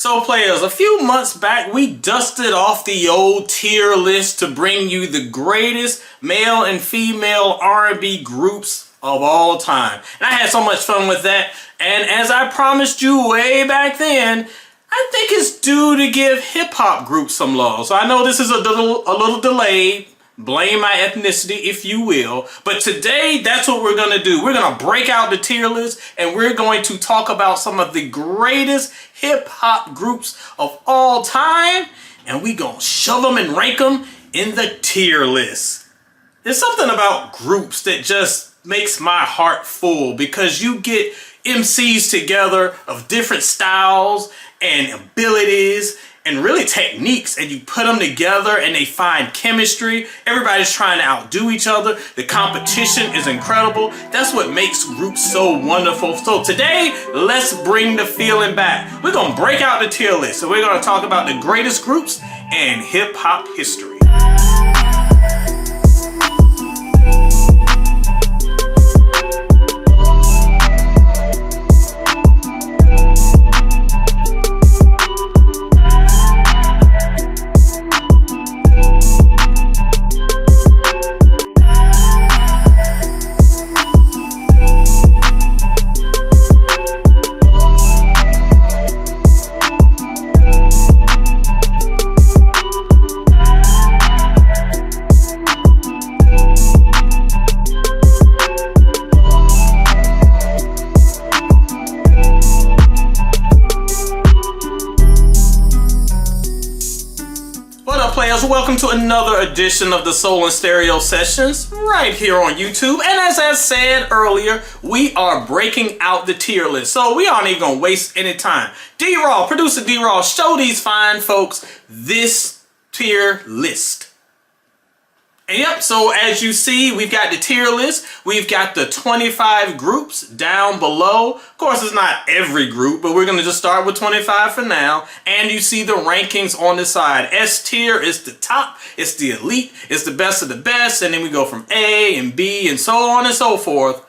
So players, a few months back we dusted off the old tier list to bring you the greatest male and female R&B groups of all time. And I had so much fun with that, and as I promised you way back then, I think it's due to give hip-hop groups some love. So I know this is a little delayed. Blame my ethnicity, if you will. But today, that's what we're going to do. We're going to break out the tier list, and we're going to talk about some of the greatest hip-hop groups of all time, and we're going to shove them and rank them in the tier list. There's something about groups that just makes my heart full, because you get MCs together of different styles and abilities and really techniques, and you put them together and they find chemistry. Everybody's trying to outdo each other. The competition is incredible. That's what makes groups so wonderful. So today, let's bring the feeling back. We're gonna break out the tier list. So we're gonna talk about the greatest groups in hip hop history. Welcome to another edition of the Soul and Stereo Sessions right here on YouTube. And as I said earlier, we are breaking out the tier list. So we aren't even going to waste any time. D Roth, producer D Roth, show these fine folks this tier list. And yep, so as you see, we've got the tier list. We've got the 25 groups down below. Of course, it's not every group, but we're going to just start with 25 for now. And you see the rankings on the side. S tier is the top. It's the elite. It's the best of the best. And then we go from A and B and so on and so forth.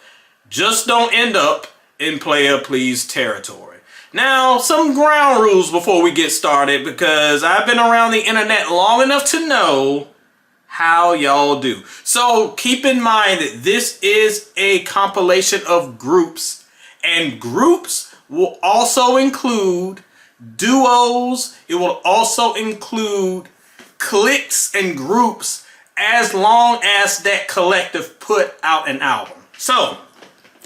Just don't end up in player please territory. Now, some ground rules before we get started, because I've been around the internet long enough to know how y'all do. So keep in mind that this is a compilation of groups, and groups will also include duos. It will also include cliques and groups, as long as that collective put out an album. So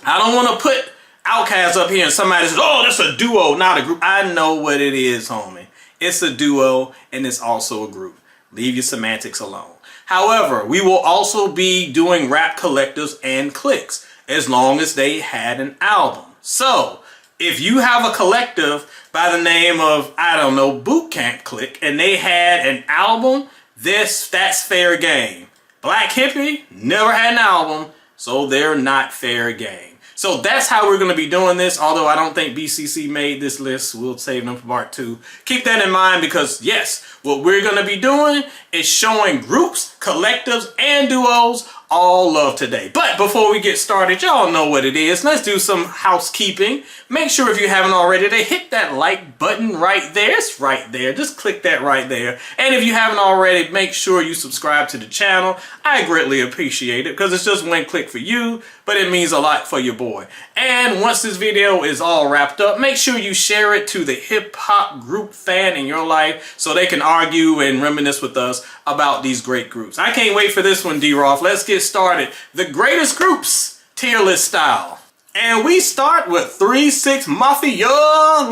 I don't want to put Outkast up here and somebody says, oh, that's a duo, not a group. I know what it is, homie. It's a duo, and it's also a group. Leave your semantics alone. However, we will also be doing rap collectives and cliques, as long as they had an album. So if you have a collective by the name of, I don't know, Boot Camp Clique, and they had an album, that's fair game. Black Hippie never had an album, so they're not fair game. So that's how we're going to be doing this, although I don't think BCC made this list. We'll save them for part 2. Keep that in mind, because yes, what we're going to be doing is showing groups, collectives, and duos all love today. But before we get started, y'all know what it is. Let's do some housekeeping. Make sure, if you haven't already, to hit that like button right there. It's right there. Just click that right there. And if you haven't already, make sure you subscribe to the channel. I greatly appreciate it, because it's just one click for you, but it means a lot for your boy. And once this video is all wrapped up, make sure you share it to the hip-hop group fan in your life, so they can argue and reminisce with us about these great groups. I can't wait for this one, D Roth. Let's get started. The greatest groups, tier list style. And we start with 3 6 Mafia.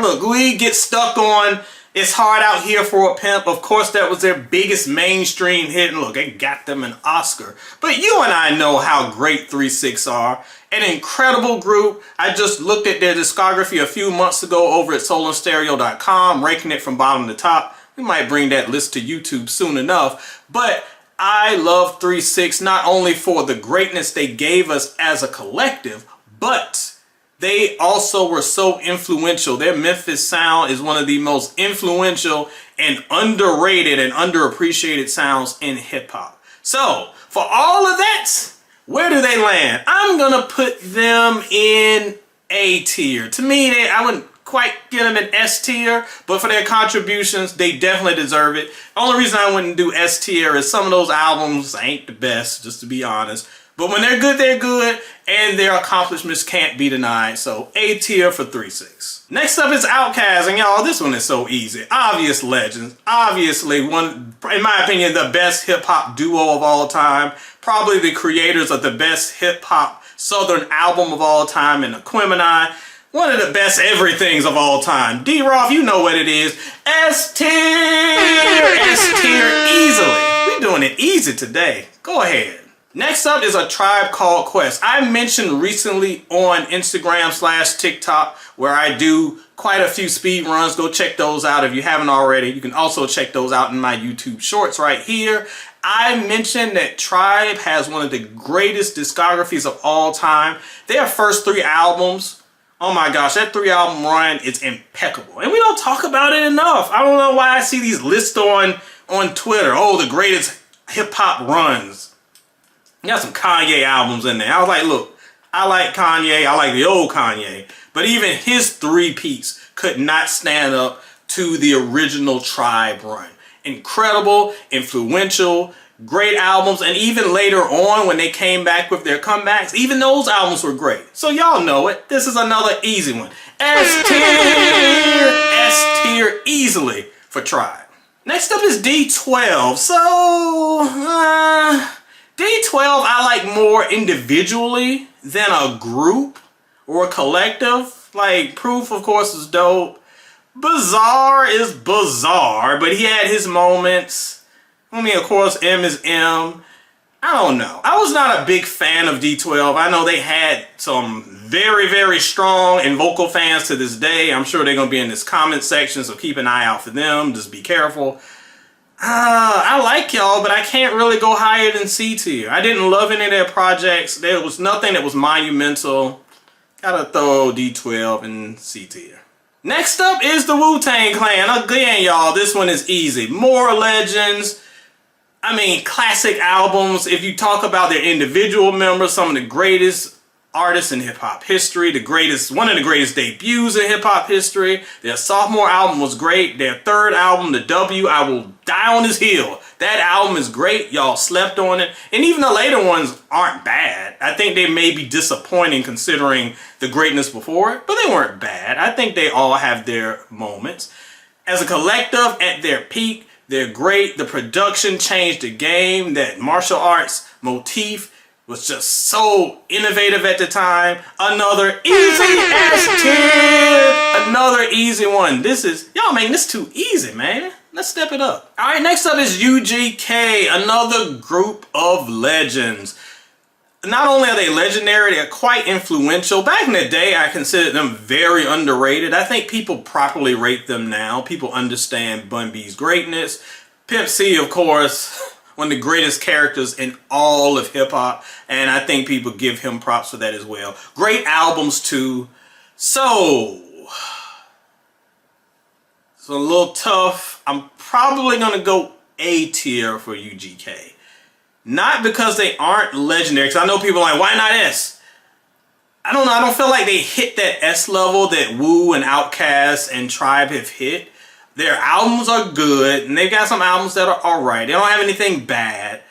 Look, we get stuck on It's Hard Out Here for a Pimp. Of course, that was their biggest mainstream hit, and look, it got them an Oscar. But you and I know how great 3 6 are. An incredible group. I just looked at their discography a few months ago over at soulandstereo.com, ranking it from bottom to top. We might bring that list to YouTube soon enough. But I love 3 6 not only for the greatness they gave us as a collective, but they also were so influential. Their Memphis sound is one of the most influential and underrated and underappreciated sounds in hip hop. So for all of that, where do they land? I'm gonna put them in A tier. To me, I wouldn't quite get them in S tier, but for their contributions, they definitely deserve it. The only reason I wouldn't do S tier is some of those albums ain't the best, just to be honest. But when they're good, and their accomplishments can't be denied. So A tier for 3-6. Next up is Outkast, and y'all, this one is so easy. Obvious legends. Obviously, one, in my opinion, the best hip-hop duo of all time. Probably the creators of the best hip-hop Southern album of all time in Aquemini. One of the best everythings of all time. D Roth, you know what it is. S tier! S tier easily. We're doing it easy today. Go ahead. Next up is A Tribe Called Quest. I mentioned recently on Instagram/TikTok where I do quite a few speed runs. Go check those out if you haven't already. You can also check those out in my YouTube shorts right here. I mentioned that Tribe has one of the greatest discographies of all time. Their first 3 albums, oh my gosh, that 3-album run is impeccable. And we don't talk about it enough. I don't know why I see these lists on Twitter. Oh, the greatest hip-hop runs. You got some Kanye albums in there. I was like, look, I like Kanye. I like the old Kanye. But even his 3-piece could not stand up to the original Tribe run. Incredible, influential, great albums. And even later on when they came back with their comebacks, even those albums were great. So y'all know it. This is another easy one. S tier. S tier easily for Tribe. Next up is D12. So, D12 I like more individually than a group or a collective. Like Proof, of course, is dope. Bizarre is bizarre, but he had his moments. I mean, of course, M is M. I don't know. I was not a big fan of D12. I know they had some very, very strong and vocal fans to this day. I'm sure they're going to be in this comment section, so keep an eye out for them. Just be careful. I like y'all, but I can't really go higher than C tier. I didn't love any of their projects. There was nothing that was monumental. Gotta throw D12 in C tier. Next up is the Wu-Tang Clan. Again, y'all, this one is easy. More legends. I mean, classic albums. If you talk about their individual members, some of the greatest artists in hip-hop history, one of the greatest debuts in hip-hop history. Their sophomore album was great. Their 3rd album, The W, I Will Die on His Heel. That album is great. Y'all slept on it. And even the later ones aren't bad. I think they may be disappointing considering the greatness before it, but they weren't bad. I think they all have their moments. As a collective, at their peak, they're great. The production changed the game. That martial arts motif was just so innovative at the time. Another easy S tier. Another easy one. Y'all making this too easy, man. Let's step it up. All right, next up is UGK, another group of legends. Not only are they legendary, they're quite influential. Back in the day, I considered them very underrated. I think people properly rate them now. People understand Bun B's greatness. Pimp C, of course, one of the greatest characters in all of hip-hop, and I think people give him props for that as well. Great albums, too. So, it's a little tough. I'm probably going to go A tier for UGK. Not because they aren't legendary, because I know people are like, why not S? I don't know. I don't feel like they hit that S level that Wu and Outkast and Tribe have hit. Their albums are good, and they got some albums that are alright. They don't have anything bad.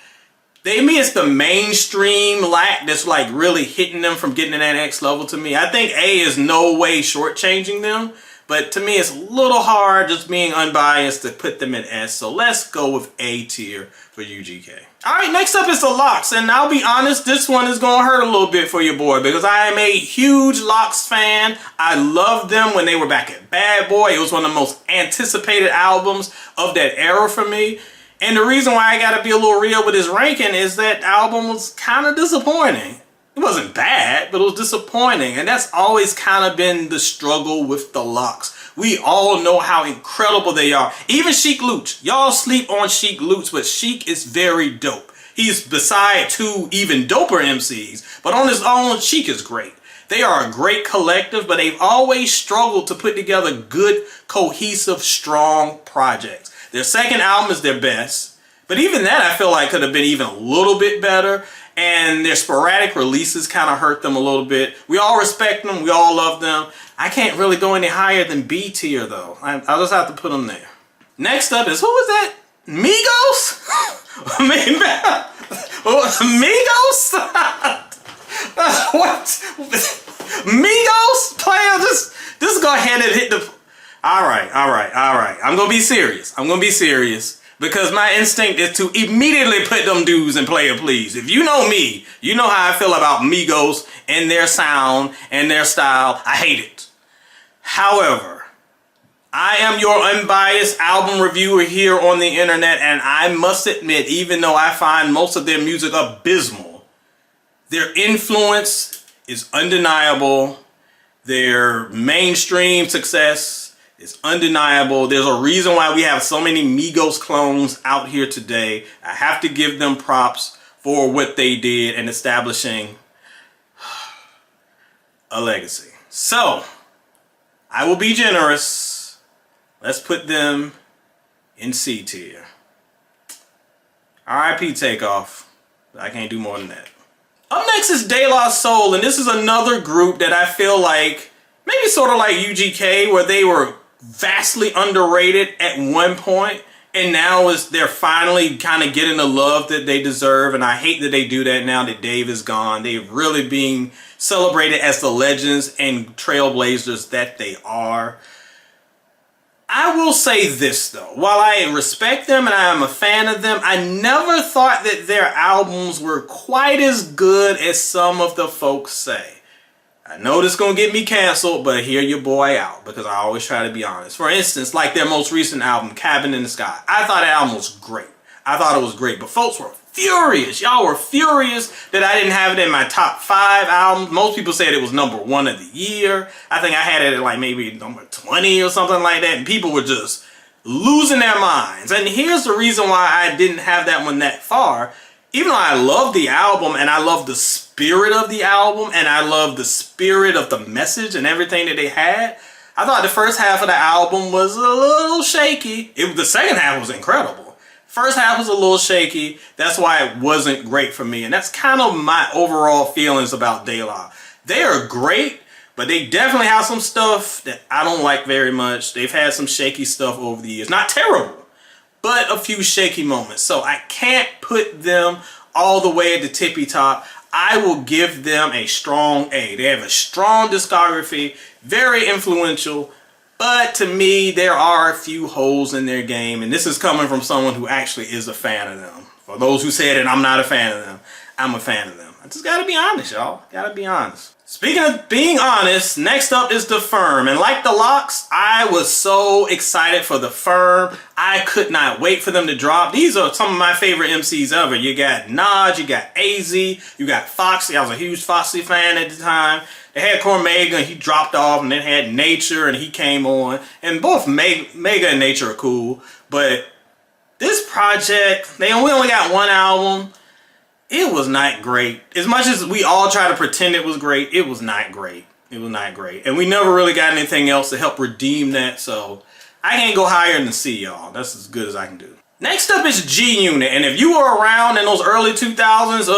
Maybe it's the mainstream lack that's like really hitting them from getting to that next level to me. I think A is no way shortchanging them, but to me it's a little hard just being unbiased to put them in S. So let's go with A tier for UGK. Alright, next up is the Lox, and I'll be honest, this one is going to hurt a little bit for your boy because I am a huge Lox fan. I loved them when they were back at Bad Boy. It was one of the most anticipated albums of that era for me. And the reason why I got to be a little real with his ranking is that album was kind of disappointing. It wasn't bad, but it was disappointing. And that's always kind of been the struggle with the Lox. We all know how incredible they are. Even Sheek Louch. Y'all sleep on Sheek Louch, but Sheek is very dope. He's beside 2 even doper MCs. But on his own, Sheek is great. They are a great collective, but they've always struggled to put together good, cohesive, strong projects. Their second album is their best. But even that, I feel like, could have been even a little bit better. and their sporadic releases kind of hurt them a little bit. We all respect them. We all love them. I can't really go any higher than B tier though. I'll just have to put them there. Next up is, who was that? Migos? I mean, Migos? What? Migos? Player, just go ahead and hit the... All right. I'm going to be serious. Because my instinct is to immediately put them dudes in player please. If you know me, you know how I feel about Migos and their sound and their style. I hate it. However, I am your unbiased album reviewer here on the internet, and I must admit, even though I find most of their music abysmal, their influence is undeniable. Their mainstream success is undeniable. There's a reason why we have so many Migos clones out here today. I have to give them props for what they did in establishing a legacy. So, I will be generous. Let's put them in C tier. R.I.P. Takeoff. I can't do more than that. Up next is De La Soul, and this is another group that I feel like, maybe sort of like UGK, where they were vastly underrated at one point, and now they're finally kind of getting the love that they deserve, and I hate that they do that now that Dave is gone. They're really being celebrated as the legends and trailblazers that they are. I will say this though, while I respect them and I am a fan of them, I never thought that their albums were quite as good as some of the folks say. I know this is going to get me canceled, but hear your boy out, because I always try to be honest. For instance, like their most recent album, Cabin in the Sky. I thought that album was great. But folks were furious. Y'all were furious that I didn't have it in my top 5 albums. Most people said it was number 1 of the year. I think I had it at like maybe number 20 or something like that. And people were just losing their minds. And here's the reason why I didn't have that one that far. Even though I love the album and I love the spirit of the album and I love the spirit of the message and everything that they had, I thought the first half of the album was a little shaky. The second half was incredible. First half was a little shaky. That's why it wasn't great for me. And that's kind of my overall feelings about De La. They are great, but they definitely have some stuff that I don't like very much. They've had some shaky stuff over the years. Not terrible, but a few shaky moments. So I can't put them all the way at the tippy top. I will give them a strong A. They have a strong discography, very influential. But to me, there are a few holes in their game, and this is coming from someone who actually is a fan of them. For those who said that I'm not a fan of them, I'm a fan of them. I just gotta be honest, y'all. Gotta be honest. Speaking of being honest, next up is The Firm. And like the Locks, I was so excited for The Firm. I could not wait for them to drop. These are some of my favorite MCs ever. You got Naj, you got AZ, you got Foxy. I was a huge Foxy fan at the time. They had Cormega, and he dropped off, and then had Nature, and he came on. And both Mega and Nature are cool. But this project, we only got one album. It was not great. As much as we all try to pretend it was great, it was not great. It was not great. And we never really got anything else to help redeem that, so I can't go higher than C, y'all. That's as good as I can do. Next up is G Unit, and if you were around in those early 2000s,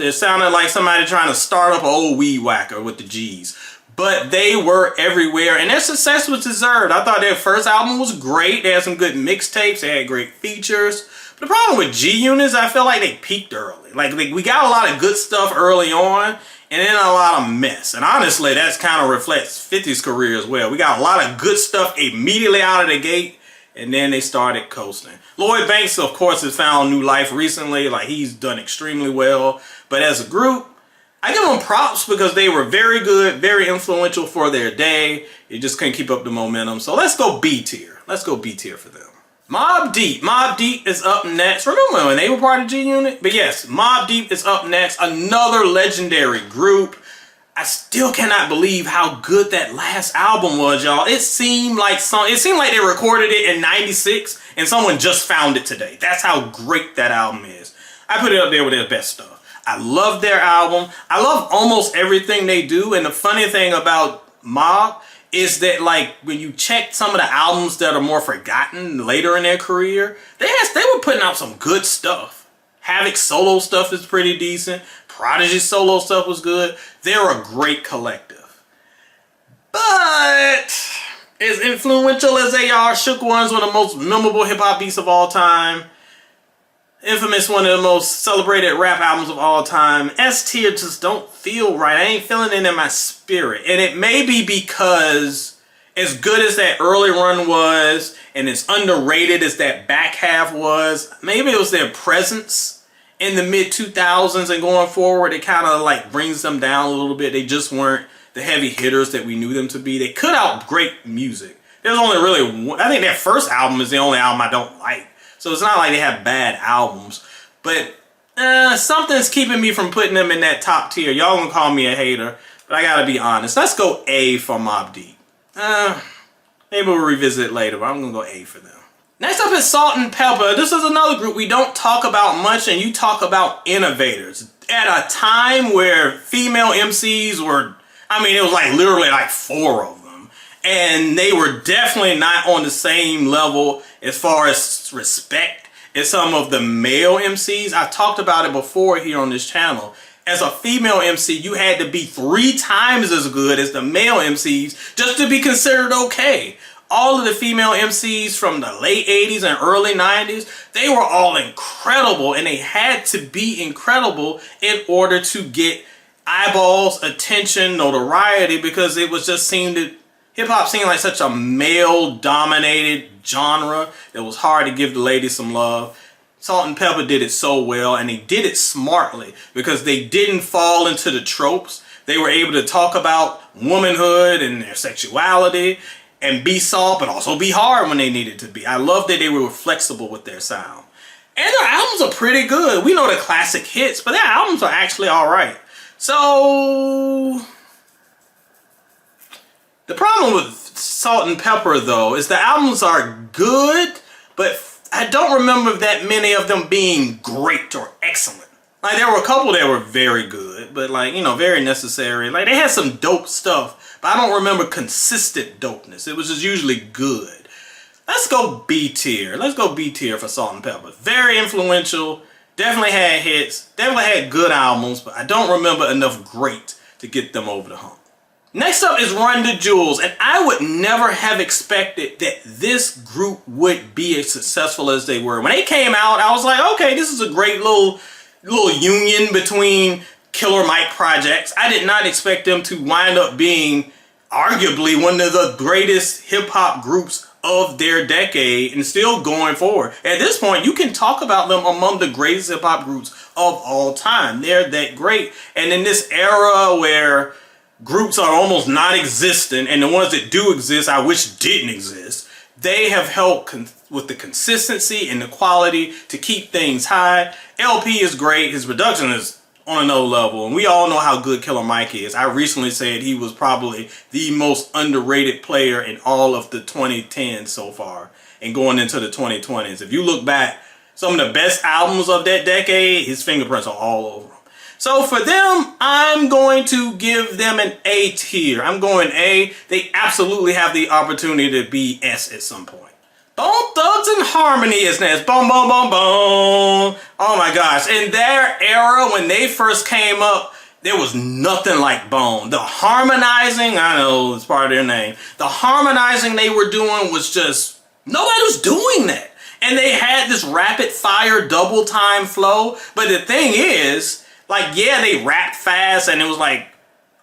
it sounded like somebody trying to start up an old weed whacker with the G's. But they were everywhere, and their success was deserved. I thought their first album was great. They had some good mixtapes. They had great features. But the problem with G Unit is I feel like they peaked early. Like we got a lot of good stuff early on, and then a lot of mess. And honestly, that's kind of reflects 50's career as well. We got a lot of good stuff immediately out of the gate, and then they started coasting. Lloyd Banks, of course, has found new life recently. Like, he's done extremely well. But as a group, I give them props because they were very good, very influential for their day. They just couldn't keep up the momentum. So let's go B tier. Let's go B tier for them. Mobb Deep. Mobb Deep is up next. Remember when they were part of G Unit? But yes, Mobb Deep is up next. Another legendary group. I still cannot believe how good that last album was, y'all. It seemed like they recorded it in '96 and someone just found it today. That's how great that album is. I put it up there with their best stuff. I love their album. I love almost everything they do. And the funny thing about Mobb is that, like, when you check some of the albums that are more forgotten later in their career, they were putting out some good stuff. Havoc solo stuff is pretty decent. Prodigy solo stuff was good. They're a great collective. But as influential as they are, Shook One's one of the most memorable hip-hop beats of all time. Infamous, one of the most celebrated rap albums of all time. S tier just don't feel right. I ain't feeling it in my spirit. And it may be because as good as that early run was, and as underrated as that back half was, maybe it was their presence in the mid-2000s and going forward. It kind of like brings them down a little bit. They just weren't the heavy hitters that we knew them to be. They put out great music. There's only really one, I think their first album is the only album I don't like. So it's not like they have bad albums, but something's keeping me from putting them in that top tier. Y'all gonna call me a hater, but I gotta be honest. Let's go A for Mobb Deep. Maybe we'll revisit it later, but I'm gonna go A for them. Next up is Salt and Pepper. This is another group we don't talk about much, and you talk about innovators. At a time where female MCs were, I mean, it was like literally like 4 of them. And they were definitely not on the same level as far as respect as some of the male MCs. I've talked about it before here on this channel. As a female MC, you had to be 3 times as good as the male MCs just to be considered okay. All of the female MCs from the late 80s and early 90s, they were all incredible, and they had to be incredible in order to get eyeballs, attention, notoriety, because it was just hip-hop seemed like such a male-dominated genre that was hard to give the ladies some love. Salt and Pepper did it so well, and they did it smartly because they didn't fall into the tropes. They were able to talk about womanhood and their sexuality and be soft but also be hard when they needed to be. I love that they were flexible with their sound. And their albums are pretty good. We know the classic hits, but their albums are actually alright. So the problem with Salt and Pepper, though, is the albums are good, but I don't remember that many of them being great or excellent. Like, there were a couple that were very good, but like, you know, very necessary. Like, they had some dope stuff, but I don't remember consistent dopeness. It was just usually good. Let's go B tier. Let's go B tier for Salt and Pepper. Very influential, definitely had hits, definitely had good albums, but I don't remember enough great to get them over the hump. Next up is Run the Jewels, and I would never have expected that this group would be as successful as they were. When they came out, I was like, okay, this is a great little union between Killer Mike projects. I did not expect them to wind up being arguably one of the greatest hip-hop groups of their decade and still going forward. At this point, you can talk about them among the greatest hip-hop groups of all time. They're that great. And in this era where groups are almost non-existent, and the ones that do exist, I wish didn't exist, they have helped with the consistency and the quality to keep things high. LP is great. His production is on another level, and we all know how good Killer Mike is. I recently said he was probably the most underrated player in all of the 2010s so far and going into the 2020s. If you look back, some of the best albums of that decade, his fingerprints are all over them. So for them, I'm going to give them an A tier. I'm going A. They absolutely have the opportunity to be S at some point. Bone Thugs and Harmony is next. Boom, boom, boom, boom. Oh my gosh. In their era, when they first came up, there was nothing like Bone. The harmonizing, I know it's part of their name. The harmonizing they were doing was just, nobody was doing that. And they had this rapid fire double time flow. But the thing is, like, yeah, they rapped fast and it was like,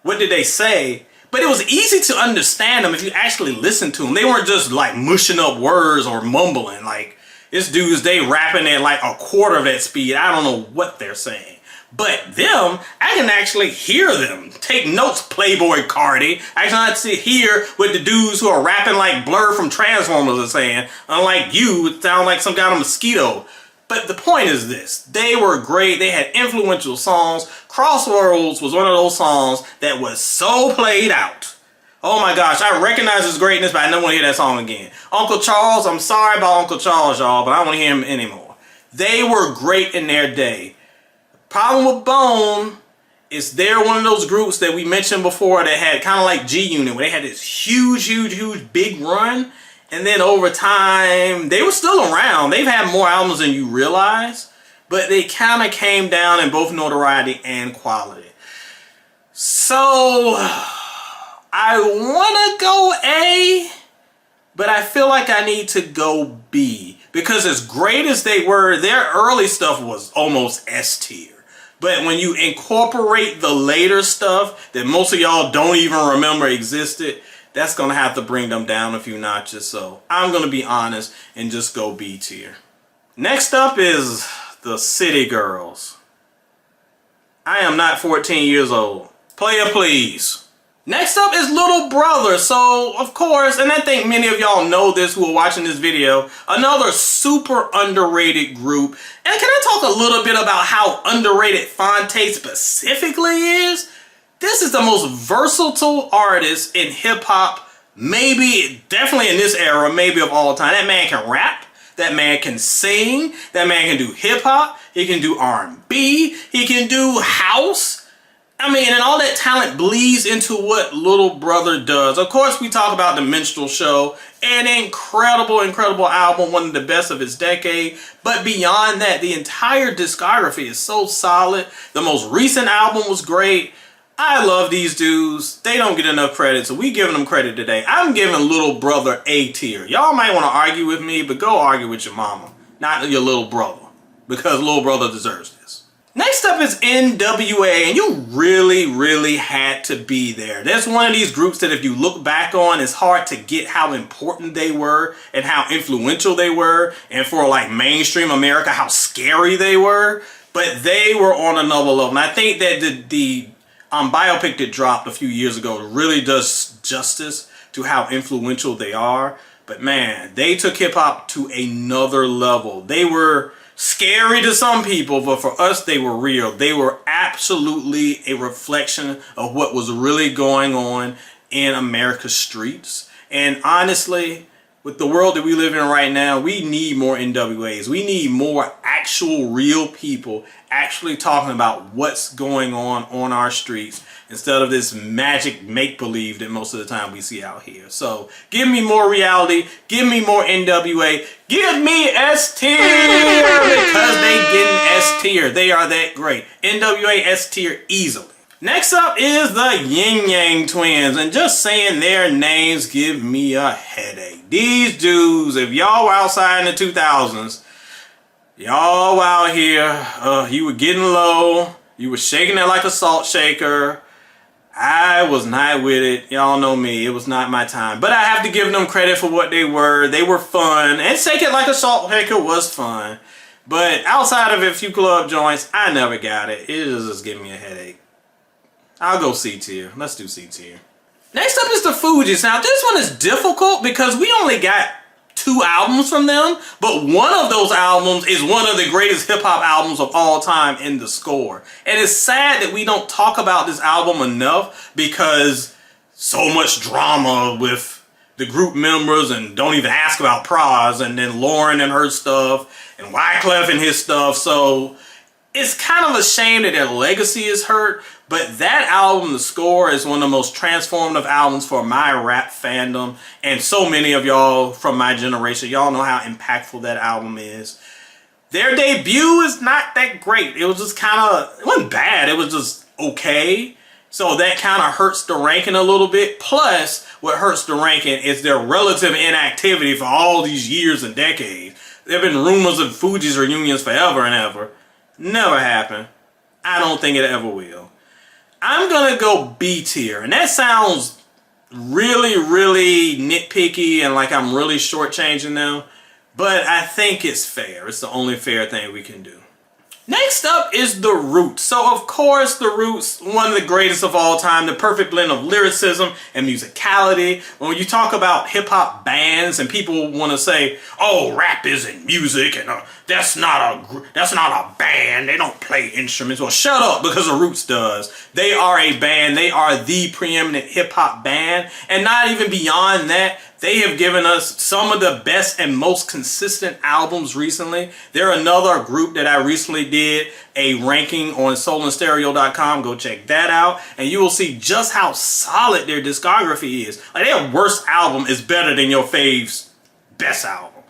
what did they say? But it was easy to understand them if you actually listened to them. They weren't just like mushing up words or mumbling. Like, this dude's, they rapping at like a quarter of that speed. I don't know what they're saying. But them, I can actually hear them. Take notes, Playboy Cardi. I can actually hear what the dudes who are rapping like Blur from Transformers are saying. Unlike you, it sounds like some kind of mosquito. But the point is this, they were great, they had influential songs. Crossroads was one of those songs that was so played out. Oh my gosh, I recognize his greatness, but I don't want to hear that song again. Uncle Charles, I'm sorry about Uncle Charles, y'all, but I don't want to hear him anymore. They were great in their day. Problem with Bone is they're one of those groups that we mentioned before that had kind of like G-Unit, where they had this huge big run. And then over time, they were still around. They've had more albums than you realize. but they kind of came down in both notoriety and quality. So I want to go A, but I feel like I need to go B, because as great as they were, their early stuff was almost S tier. But when you incorporate the later stuff that most of y'all don't even remember existed, that's going to have to bring them down a few notches. So I'm going to be honest and just go B tier. Next up is the City Girls. I am not 14 years old. Player, please. Next up is Little Brother. So, of course, and I think many of y'all know this who are watching this video, another super underrated group. And can I talk a little bit about how underrated Phonte specifically is? This is the most versatile artist in hip-hop, maybe, definitely in this era, maybe of all time. That man can rap. That man can sing. That man can do hip-hop. He can do R&B. He can do house. I mean, and all that talent bleeds into what Little Brother does. Of course, we talk about The Minstrel Show, an incredible, incredible album, one of the best of its decade. But beyond that, the entire discography is so solid. The most recent album was great. I love these dudes. They don't get enough credit, so we giving them credit today. I'm giving Little Brother A tier. Y'all might want to argue with me, but go argue with your mama, not your little brother, because Little Brother deserves this. Next up is NWA, and you really had to be there. There's one of these groups that if you look back on, it's hard to get how important they were and how influential they were, and for like mainstream America, how scary they were. But they were on another level, and I think that the biopic that dropped a few years ago really does justice to how influential they are. But man, they took hip-hop to another level. They were scary to some people, but for us, they were real. They were absolutely a reflection of what was really going on in America's streets. And honestly, with the world that we live in right now, we need more NWAs. We need more actual real people actually talking about what's going on our streets, instead of this magic make-believe that most of the time we see out here. So give me more reality, give me more NWA, give me S tier, because they getting S tier. They are that great. NWA S tier easily. Next up is the Yin Yang Twins, and just saying their names give me a headache. These dudes, if y'all were outside in the 2000s, y'all out here, you were getting low, you were shaking it like a salt shaker. I was not with it. Y'all know me. It was not my time. But I have to give them credit for what they were. They were fun. And Shake It Like a Salt Shaker was fun. But outside of a few club joints, I never got it. It just giving me a headache. I'll go C tier. Let's do C tier. Next up is the Fugees. Now this one is difficult because we only got 2 albums from them, but one of those albums is one of the greatest hip-hop albums of all time in the score. And it's sad that we don't talk about this album enough because so much drama with the group members, and don't even ask about Pras, and then Lauren and her stuff, and Wyclef and his stuff. So it's kind of a shame that their legacy is hurt, but that album, The Score, is one of the most transformative albums for my rap fandom, and so many of y'all from my generation, y'all know how impactful that album is. Their debut is not that great. It was just kind of, it wasn't bad, it was just okay. So that kind of hurts the ranking a little bit. Plus, what hurts the ranking is their relative inactivity for all these years and decades. There have been rumors of Fugees reunions forever and ever. Never happened. I don't think it ever will. I'm gonna go B tier, and that sounds really nitpicky and like I'm really shortchanging them, but I think it's fair. It's the only fair thing we can do. Next up is The Roots. So of course The Roots, one of the greatest of all time, the perfect blend of lyricism and musicality. When you talk about hip hop bands and people want to say, oh, rap isn't music and that's not a band, they don't play instruments. Well, shut up, because The Roots does. They are a band. They are the preeminent hip hop band, and not even beyond that, they have given us some of the best and most consistent albums recently. They're another group that I recently did a ranking on soulandstereo.com. Go check that out, and you will see just how solid their discography is. Like, their worst album is better than your fave's best album.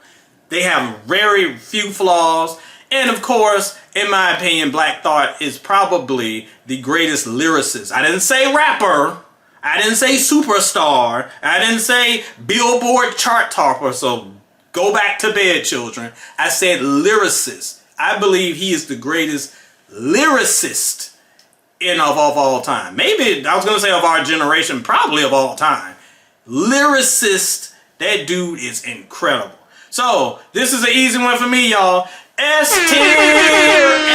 They have very few flaws, And of course, in my opinion, Black Thought is probably the greatest lyricist. I didn't say rapper. I didn't say superstar. I didn't say Billboard chart topper. So go back to bed, children. I said lyricist. I believe he is the greatest lyricist of all time. Maybe, I was going to say of our generation, probably of all time. Lyricist, that dude is incredible. So, this is an easy one for me, y'all. S tier,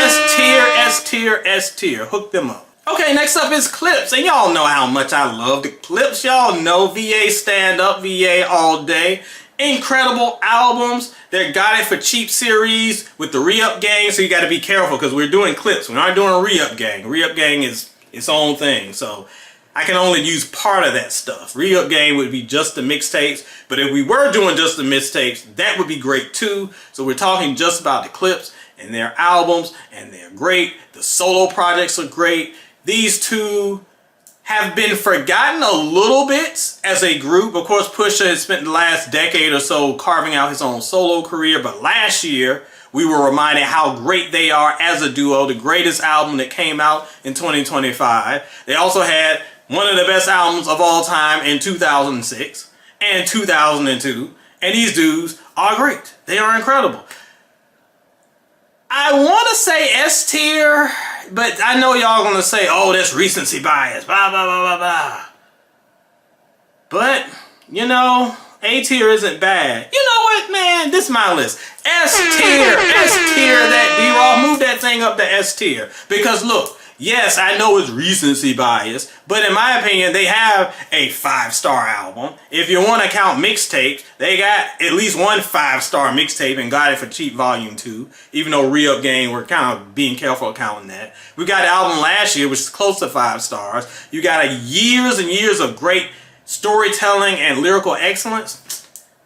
S tier, S tier, S tier. Hook them up. Okay, next up is Clips. And y'all know how much I love the Clips. Y'all know VA stand up, VA all day. Incredible albums. They're Got It For Cheap series with the Re-Up Gang. So you got to be careful because we're doing Clips. We're not doing a Re-Up Gang. Re-Up Gang is its own thing. So I can only use part of that stuff. Re-Up Gang would be just the mixtapes. But if we were doing just the mixtapes, that would be great too. So we're talking just about the Clips and their albums. And they're great. The solo projects are great. These two have been forgotten a little bit as a group. Of course, Pusha has spent the last decade or so carving out his own solo career. But last year, we were reminded how great they are as a duo. The greatest album that came out in 2025. They also had one of the best albums of all time in 2006 and 2002. And these dudes are great. They are incredible. I want to say S tier, but I know y'all gonna say, oh, that's recency bias, blah, blah, blah, blah, blah. But, you know, A tier isn't bad. You know what, man? This is my list. S tier, S tier, that D Roth, move that thing up to S tier. Because look, yes, I know it's recency bias, but in my opinion, they have a 5-star album. If you want to count mixtapes, they got at least one 5-star mixtape and Got It For Cheap Volume 2. Even though Re-Up Gang, we're kind of being careful counting that. We got an album last year, which is close to 5 stars. You got years and years of great storytelling and lyrical excellence.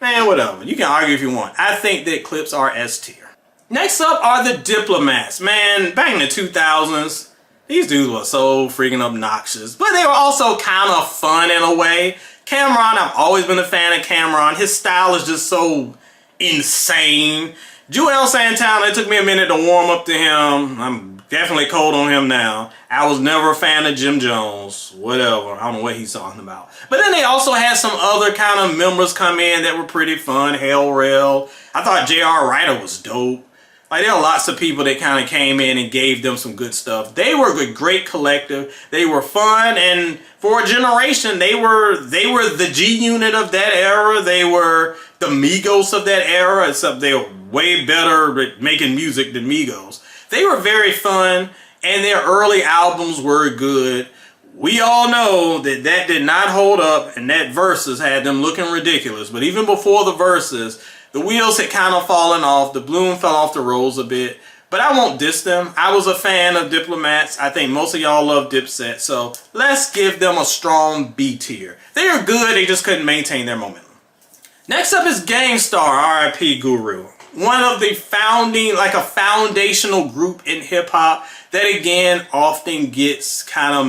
Man, whatever. You can argue if you want. I think that Clips are S tier. Next up are the Diplomats. Man, back in the 2000s, these dudes were so freaking obnoxious, but they were also kind of fun in a way. Cameron, I've always been a fan of Cameron. His style is just so insane. Joel Santana, it took me a minute to warm up to him. I'm definitely cold on him now. I was never a fan of Jim Jones. Whatever. I don't know what he's talking about. But then they also had some other kind of members come in that were pretty fun. Hell Rail. I thought J.R. Ryder was dope. Like, there are lots of people that kind of came in and gave them some good stuff. They were a great collective. They were fun, and for a generation, they were the G Unit of that era. They were the Migos of that era, except they were way better at making music than Migos. They were very fun, and their early albums were good. We all know that that did not hold up, and that Versus had them looking ridiculous. But even before the Versus, the wheels had kind of fallen off. The bloom fell off the rose a bit. But I won't diss them. I was a fan of Diplomats. I think most of y'all love Dipset. So let's give them a strong B tier. They are good. They just couldn't maintain their momentum. Next up is Gangstar, RIP Guru. One of the a foundational group in hip hop that again often gets kind of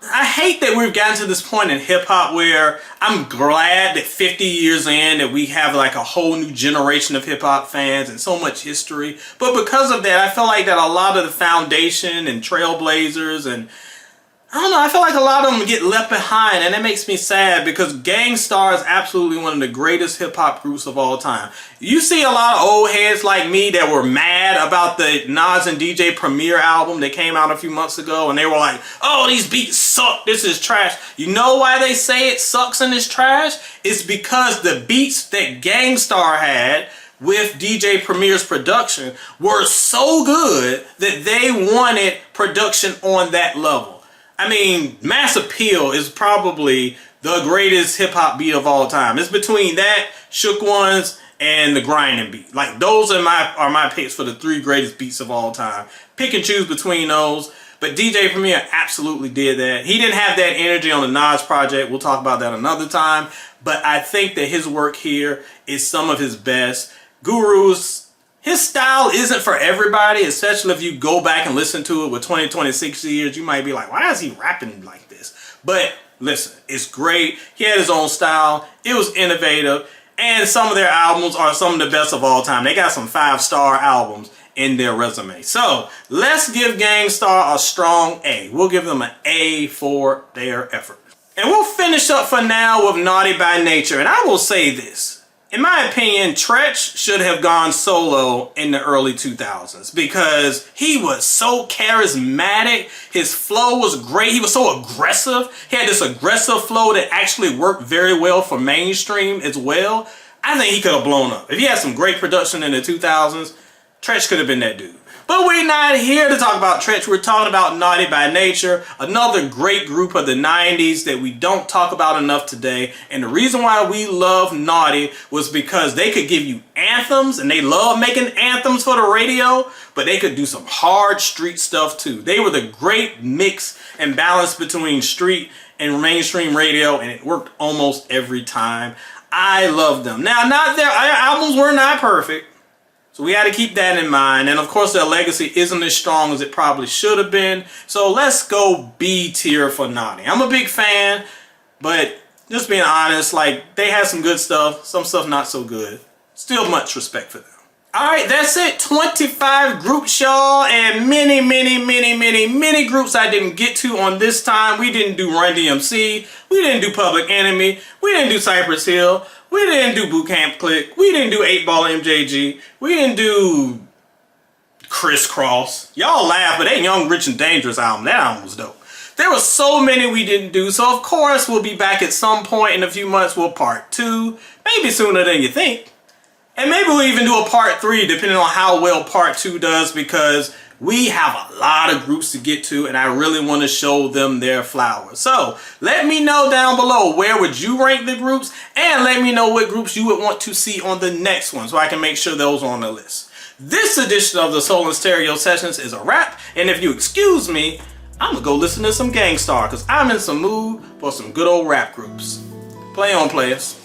I hate that we've gotten to this point in hip hop where I'm glad that 50 years in that we have like a whole new generation of hip hop fans and so much history. But because of that, I feel like that a lot of the foundation and trailblazers and I don't know, I feel like a lot of them get left behind, and it makes me sad because Gangstar is absolutely one of the greatest hip-hop groups of all time. You see a lot of old heads like me that were mad about the Nas and DJ Premier album that came out a few months ago, and they were like, oh, these beats suck, this is trash. You know why they say it sucks and it's trash? It's because the beats that Gangstar had with DJ Premier's production were so good that they wanted production on that level. I mean, Mass Appeal is probably the greatest hip-hop beat of all time. It's between that, Shook Ones, and the Grinding beat. Like, those are my picks for the 3 greatest beats of all time. Pick and choose between those. But DJ Premier absolutely did that. He didn't have that energy on the Nas project. We'll talk about that another time. But I think that his work here is some of his best. His style isn't for everybody, especially if you go back and listen to it with 26 years. You might be like, why is he rapping like this? But listen, it's great. He had his own style. It was innovative. And some of their albums are some of the best of all time. They got some 5-star albums in their resume. So let's give Gang Starr a strong A. We'll give them an A for their effort. And we'll finish up for now with Naughty by Nature. And I will say this. In my opinion, Tretch should have gone solo in the early 2000s because he was so charismatic. His flow was great. He was so aggressive. He had this aggressive flow that actually worked very well for mainstream as well. I think he could have blown up. If he had some great production in the 2000s, Tretch could have been that dude. But we're not here to talk about Tretch. We're talking about Naughty by Nature, another great group of the 90s that we don't talk about enough today. And the reason why we love Naughty was because they could give you anthems, and they love making anthems for the radio, but they could do some hard street stuff too. They were the great mix and balance between street and mainstream radio, and it worked almost every time. I love them. Now, their albums were not perfect. So we had to keep that in mind. And of course, their legacy isn't as strong as it probably should have been. So let's go B tier for Naughty. I'm a big fan, but just being honest, like, they had some good stuff, some stuff not so good. Still much respect for them. All right, that's it. 25 groups, y'all, and many groups I didn't get to on this time. We didn't do Run DMC. We didn't do Public Enemy. We didn't do Cypress Hill. We didn't do Boot Camp Click. We didn't do 8 Ball MJG. We didn't do Crisscross. Y'all laugh, but that Young, Rich, and Dangerous album, that album was dope. There were so many we didn't do, so of course we'll be back at some point in a few months with part 2, maybe sooner than you think. And maybe we'll even do a part 3 depending on how well part 2 does, because we have a lot of groups to get to and I really want to show them their flowers. So let me know down below, where would you rank the groups, and let me know what groups you would want to see on the next one so I can make sure those are on the list. This edition of the Soul and Stereo Sessions is a wrap, and if you excuse me, I'm gonna go listen to some Gang Starr because I'm in some mood for some good old rap groups. Play on, players.